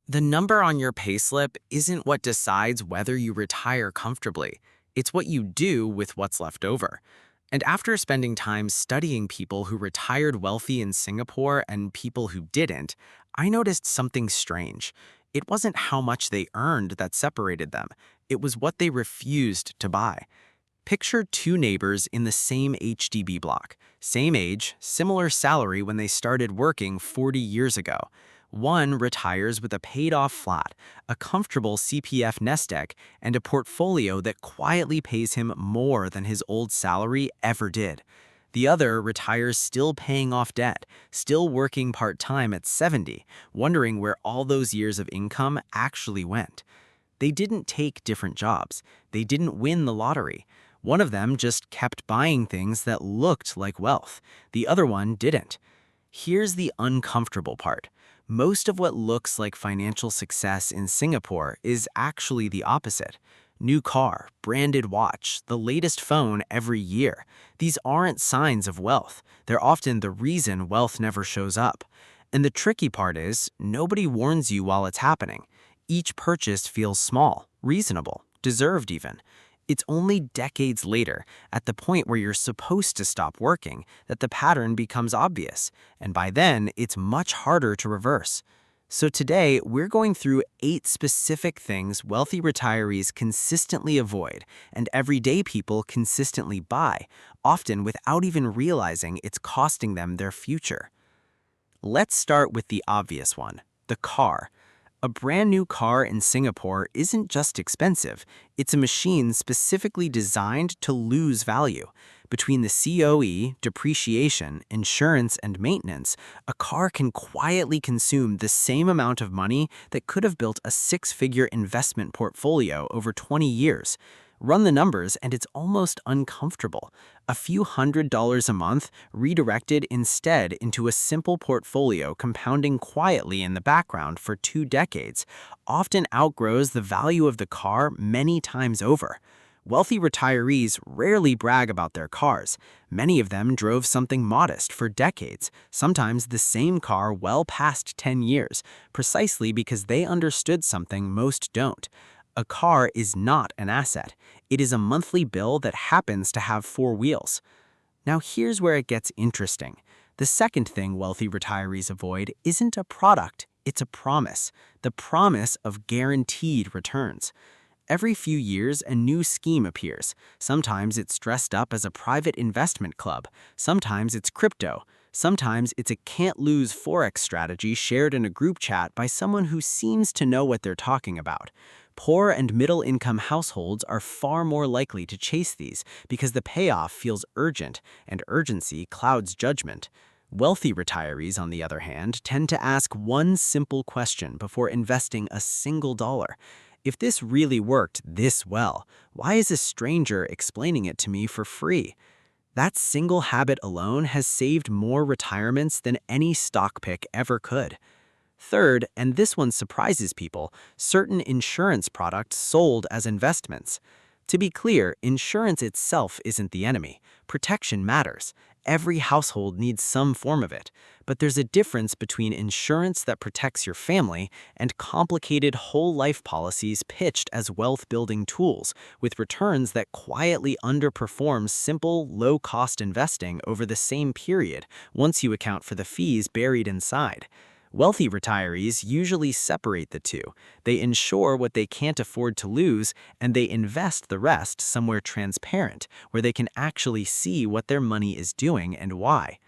The number on your payslip isn't what decides whether you retire comfortably. It's what you do with what's left over. And after spending time studying people who retired wealthy in Singapore and people who didn't, I noticed something strange. It wasn't how much they earned that separated them. It was what they refused to buy. Picture two neighbors in the same HDB block, same age, similar salary when they started working 40 years ago. One retires with a paid-off flat, a comfortable CPF nest egg, and a portfolio that quietly pays him more than his old salary ever did. The other retires still paying off debt, still working part-time at 70, wondering where all those years of income actually went. They didn't take different jobs. They didn't win the lottery. One of them just kept buying things that looked like wealth. The other one didn't. Here's the uncomfortable part. Most of what looks like financial success in Singapore is actually the opposite. New car, branded watch, the latest phone every year. These aren't signs of wealth. They're often the reason wealth never shows up. And the tricky part is, nobody warns you while it's happening. Each purchase feels small, reasonable, deserved even. It's only decades later, at the point where you're supposed to stop working, that the pattern becomes obvious, and by then, it's much harder to reverse. So today, we're going through 8 specific things wealthy retirees consistently avoid and everyday people consistently buy, often without even realizing it's costing them their future. Let's start with the obvious one, the car. A brand new car in Singapore isn't just expensive, it's a machine specifically designed to lose value. Between the COE, depreciation, insurance, and maintenance, a car can quietly consume the same amount of money that could have built a 6-figure investment portfolio over 20 years. Run the numbers and it's almost uncomfortable. A few $100s a month redirected instead into a simple portfolio compounding quietly in the background for 2 decades often outgrows the value of the car many times over. Wealthy retirees rarely brag about their cars. Many of them drove something modest for decades, sometimes the same car well past 10 years, precisely because they understood something most don't. A car is not an asset. It is a monthly bill that happens to have 4 wheels. Now here's where it gets interesting. The second thing wealthy retirees avoid isn't a product, it's a promise. The promise of guaranteed returns. Every few years, a new scheme appears. Sometimes it's dressed up as a private investment club. Sometimes it's crypto. Sometimes it's a can't-lose Forex strategy shared in a group chat by someone who seems to know what they're talking about. Poor and middle-income households are far more likely to chase these because the payoff feels urgent, and urgency clouds judgment. Wealthy retirees, on the other hand, tend to ask one simple question before investing a single dollar. If this really worked this well, why is a stranger explaining it to me for free? That single habit alone has saved more retirements than any stock pick ever could. Third, and this one surprises people, certain insurance products sold as investments. To be clear, insurance itself isn't the enemy. Protection matters. Every household needs some form of it. But there's a difference between insurance that protects your family and complicated whole life policies pitched as wealth-building tools, with returns that quietly underperform simple, low-cost investing over the same period, once you account for the fees buried inside. Wealthy retirees usually separate the two. They insure what they can't afford to lose, and they invest the rest somewhere transparent, where they can actually see what their money is doing and why.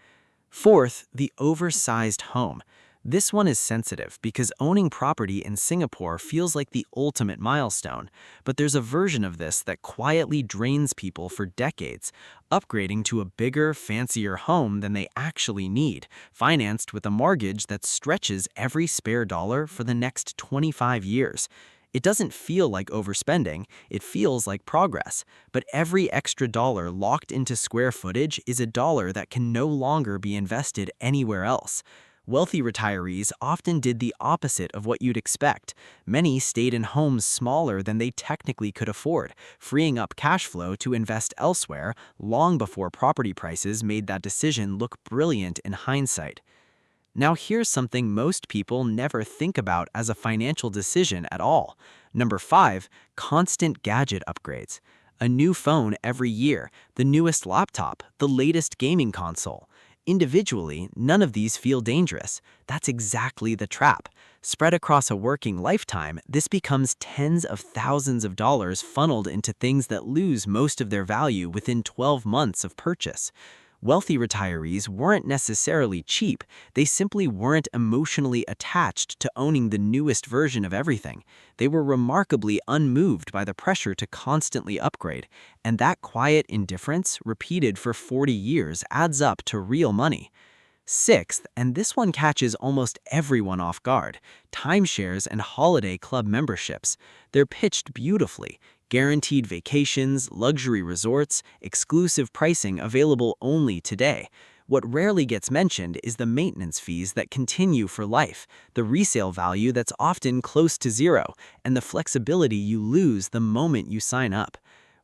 Fourth, the oversized home. This one is sensitive because owning property in Singapore feels like the ultimate milestone, but there's a version of this that quietly drains people for decades, upgrading to a bigger, fancier home than they actually need, financed with a mortgage that stretches every spare dollar for the next 25 years. It doesn't feel like overspending, it feels like progress, but every extra dollar locked into square footage is a dollar that can no longer be invested anywhere else. Wealthy retirees often did the opposite of what you'd expect. Many stayed in homes smaller than they technically could afford, freeing up cash flow to invest elsewhere long before property prices made that decision look brilliant in hindsight. Now here's something most people never think about as a financial decision at all. Number 5, constant gadget upgrades. A new phone every year, the newest laptop, the latest gaming console. Individually, none of these feel dangerous. That's exactly the trap. Spread across a working lifetime, this becomes tens of thousands of dollars funneled into things that lose most of their value within 12 months of purchase. Wealthy retirees weren't necessarily cheap, they simply weren't emotionally attached to owning the newest version of everything. They were remarkably unmoved by the pressure to constantly upgrade, and that quiet indifference, repeated for 40 years, adds up to real money. Sixth, and this one catches almost everyone off guard, timeshares and holiday club memberships. They're pitched beautifully. Guaranteed vacations, luxury resorts, exclusive pricing available only today. What rarely gets mentioned is the maintenance fees that continue for life, the resale value that's often close to zero, and the flexibility you lose the moment you sign up.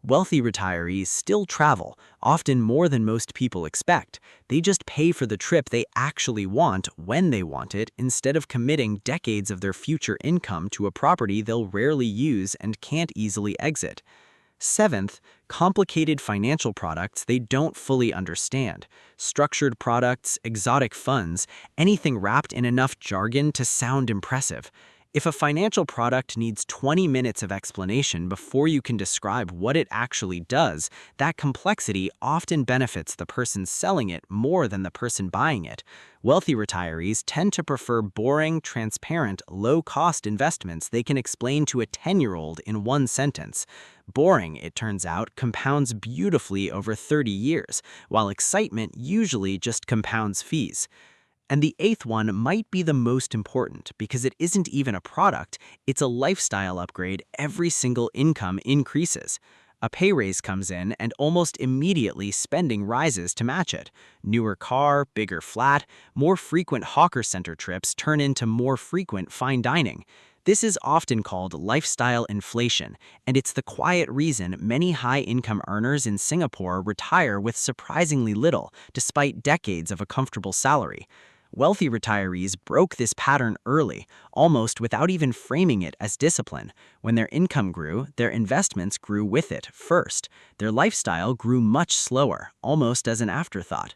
Wealthy retirees still travel, often more than most people expect. They just pay for the trip they actually want when they want it, instead of committing decades of their future income to a property they'll rarely use and can't easily exit. Seventh, complicated financial products they don't fully understand. Structured products, exotic funds, anything wrapped in enough jargon to sound impressive. If a financial product needs 20 minutes of explanation before you can describe what it actually does, that complexity often benefits the person selling it more than the person buying it. Wealthy retirees tend to prefer boring, transparent, low-cost investments they can explain to a 10-year-old in one sentence. Boring, it turns out, compounds beautifully over 30 years, while excitement usually just compounds fees. And the eighth one might be the most important because it isn't even a product, it's a lifestyle upgrade every single income increases. A pay raise comes in and almost immediately spending rises to match it. Newer car, bigger flat, more frequent hawker center trips turn into more frequent fine dining. This is often called lifestyle inflation, and it's the quiet reason many high-income earners in Singapore retire with surprisingly little, despite decades of a comfortable salary. Wealthy retirees broke this pattern early, almost without even framing it as discipline. When their income grew, their investments grew with it first. Their lifestyle grew much slower, almost as an afterthought.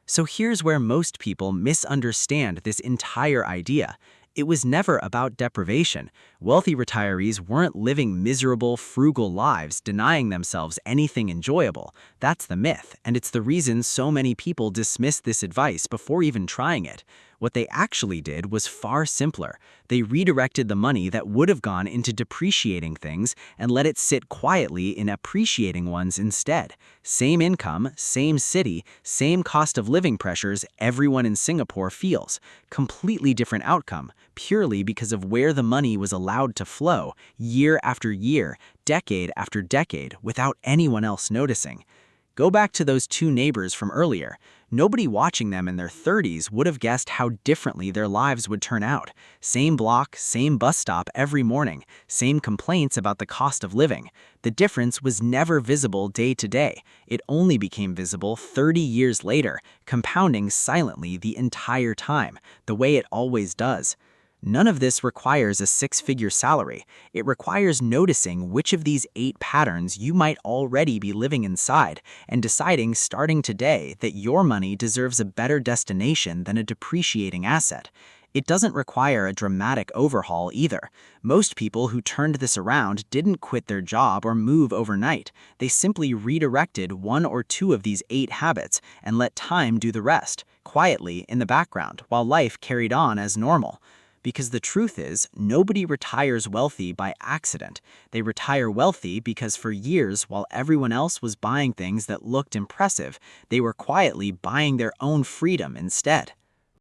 So here's where most people misunderstand this entire idea. It was never about deprivation. Wealthy retirees weren't living miserable, frugal lives, denying themselves anything enjoyable. That's the myth, and it's the reason so many people dismiss this advice before even trying it. What they actually did was far simpler. They redirected the money that would have gone into depreciating things and let it sit quietly in appreciating ones instead. Same income, same city, same cost of living pressures everyone in Singapore feels. Completely different outcome, purely because of where the money was allowed to flow, year after year, decade after decade, without anyone else noticing. Go back to those two neighbors from earlier. Nobody watching them in their 30s would have guessed how differently their lives would turn out. Same block, same bus stop every morning, same complaints about the cost of living. The difference was never visible day to day. It only became visible 30 years later, compounding silently the entire time, the way it always does. None of this requires a six-figure salary. It requires noticing which of these 8 patterns you might already be living inside and deciding starting today that your money deserves a better destination than a depreciating asset. It doesn't require a dramatic overhaul either. Most people who turned this around didn't quit their job or move overnight. They simply redirected 1 or 2 of these 8 habits and let time do the rest, quietly in the background, while life carried on as normal. Because the truth is, nobody retires wealthy by accident. They retire wealthy because for years, while everyone else was buying things that looked impressive, they were quietly buying their own freedom instead.